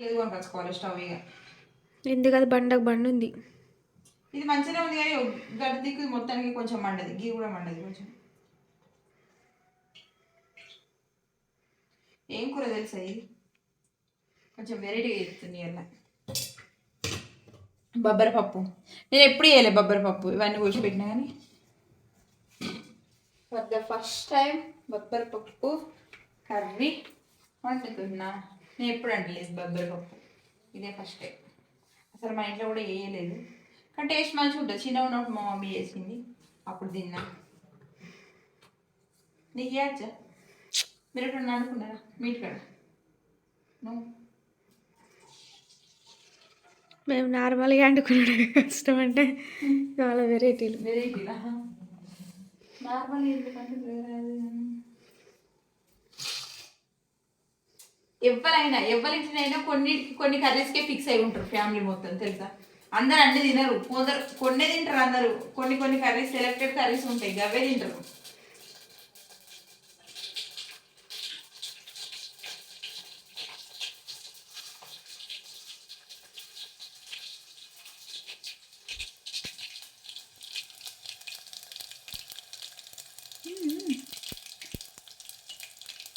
ఏది కొనుకొచ్చుకోవాలి స్టవ్ ఇక ఎందుకు అది బండకు బండి ఉంది. ఇది మంచిగా ఉంది కానీ గడ్డి దిక్కు మొత్తానికి కొంచెం మండది, గీ కూడా మండది కొంచెం. ఏం కూర తెలుసా ఇది? కొంచెం వెరైటీగా చెప్తుంది అలా. బొబ్బరపప్పు. నేను ఎప్పుడు చేయలే బొబ్బరపప్పు, ఇవన్నీ కూర్చిపెట్టినా కానీ ఫర్ ద ఫస్ట్ టైం బొబ్బరపప్పు కర్రీ వండుతున్నా. నేను ఎప్పుడు వండలేదు బొబ్బరపప్పు, ఇదే ఫస్ట్ టైం. అసలు మా ఇంట్లో కూడా వేయలేదు, కానీ టేస్ట్ మంచిగా ఉంటుంది. చిన్న ఉన్నప్పుడు మా మమ్మీ చేసింది, అప్పుడు తిన్నా. నీకు చేయొచ్చా? మీరు ఎప్పుడు అనుకున్నారా మీట్ కాడ? నువ్వు మేము నార్మల్గా వండుకునే కష్టం అంటే చాలా వెరైటీలు. వెరైటీలా? నార్మల్ ఎవరింటినైనా కొన్ని కర్రీస్కే ఫిక్స్ అయి ఉంటారు ఫ్యామిలీ మొత్తం, తెలుసా? అందరు అన్ని తినరు, కొందరు కొన్నే తింటారు. అందరూ కొన్ని కర్రీస్, సెలెక్టెడ్ కర్రీస్ ఉంటాయి, అవే తింటారు.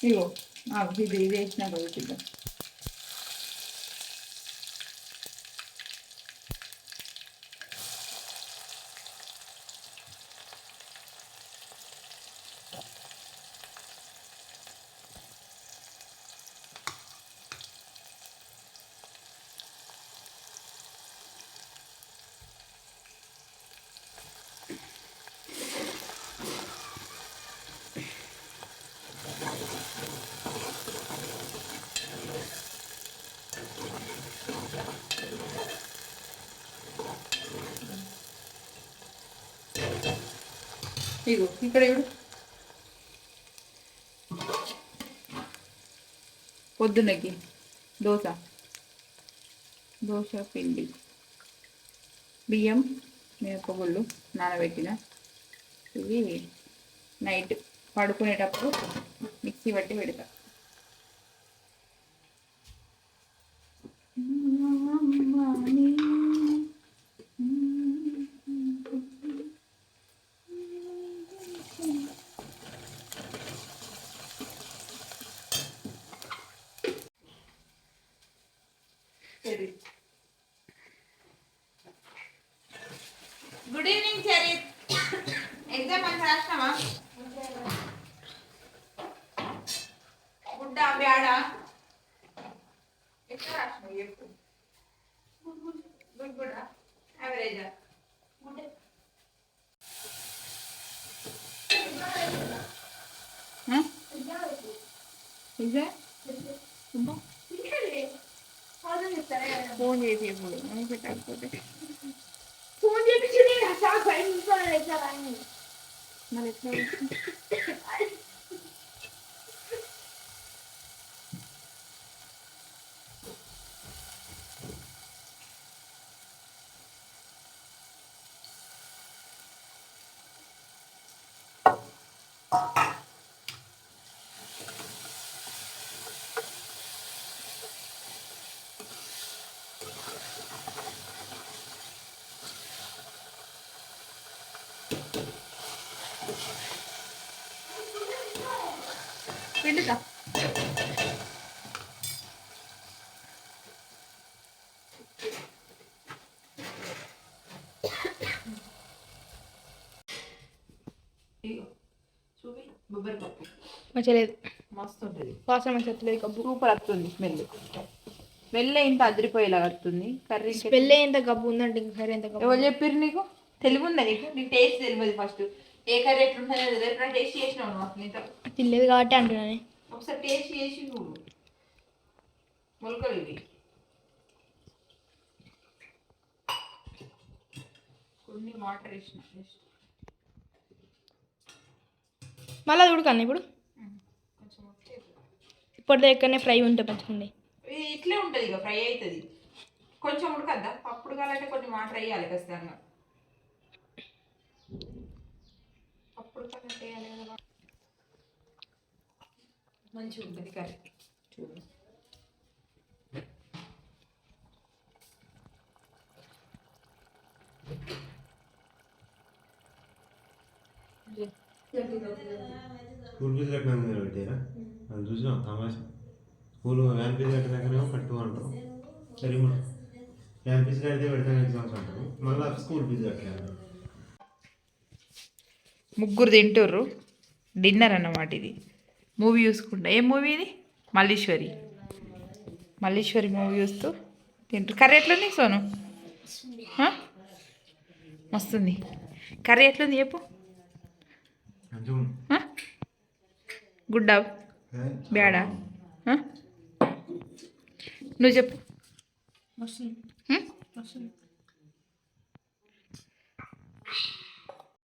ఇగో ఇది వేసినా చూద్దాం. ఇగో ఇక్కడ చూడు, పొద్దున్నకి దోశ పిండి, బియ్యం, మిరపగుళ్ళు నానబెట్టిన. ఇవి నైట్ పడుకునేటప్పుడు మిక్సీ పట్టి పెడతా. Good evening Charith. ఎగ్జామ్ మంచిగా రాసినావా? గుడ్డా బ్యాడా? ఎట్లా రాసినావు చెప్పు. గుడ్ గుడా యావరేజా? ఫోన్ చేసి ఎప్పుడు పెట్టకపోతే ఫోన్ చేపించి మరి ఎట్లా? పిండుతా. చూపి బొబ్బరిపప్పు మంచిలేదు, మస్తు ఉంటుంది. వాసన మంచిగా కబ్బు సూపర్ వస్తుంది. స్మెల్ ఇంత అదిరిపోయేలా వస్తుంది కర్రీ. స్మెల్ ఎంత గబ్బు ఉందంటే ఇంకా కర్రీ ఎంత గబ్బు. ఎవరు చెప్పారు నీకు? తెలివిందా నీకు? నీకు టేస్ట్ తెలియదు. ఫస్ట్ ఏ కర్రీ ఎట్లుంటుందో తెలియదు. టేస్ట్ చేసినావు నువ్వు? నీతో తినలేదు కాబట్టి అంటున్నాను. ఒకసారి టేస్ట్ చేసి నువ్వు మొలకలు ఇవి కొన్ని వాటర్ వేసిన మళ్ళీ అది ఉడకాను ఇప్పుడు. కొంచెం ఇప్పుడు ఎక్కడనే ఫ్రై ఉంటే మంచిగా. ఇట్లే ఉంటుంది, ఇక ఫ్రై అవుతుంది. కొంచెం ఉడకద్దా? పప్పు ఉడకాలంటే కొంచెం వాటర్ వేయాలి ఖచ్చితంగా. పప్పు ఉడకాలంటే వేయాలి కదా. మంచిగా ఉంటుంది కర్రీ. చూడు స్కూల్ ఫీజు కట్టినాక మీరు పెట్టారా అది చూసినాం తమాషా స్కూల్ వ్యాన్ ఫీజు కట్టినాకనేమో కట్టు అంటారు సరే వ్యాన్ ఫీజు కడితే పెడతాను ఎగ్జామ్స్ అంటారు మళ్ళీ స్కూల్ ఫీజు కట్టారు. ముగ్గురు తింటుర్రు డిన్నర్ అన్నమాట. ఇది మూవీ చూసుకుంటా. ఏ మూవీ ఇది? మల్లీశ్వరి. మల్లీశ్వరి మూవీ చూస్తూ తింటారు. కర్రీ ఎట్లుంది సోను? మస్తుంది. కర్రీ ఎట్లుంది చెప్పు. గుడ్డా బ్యాడా? నువ్వు చెప్పు.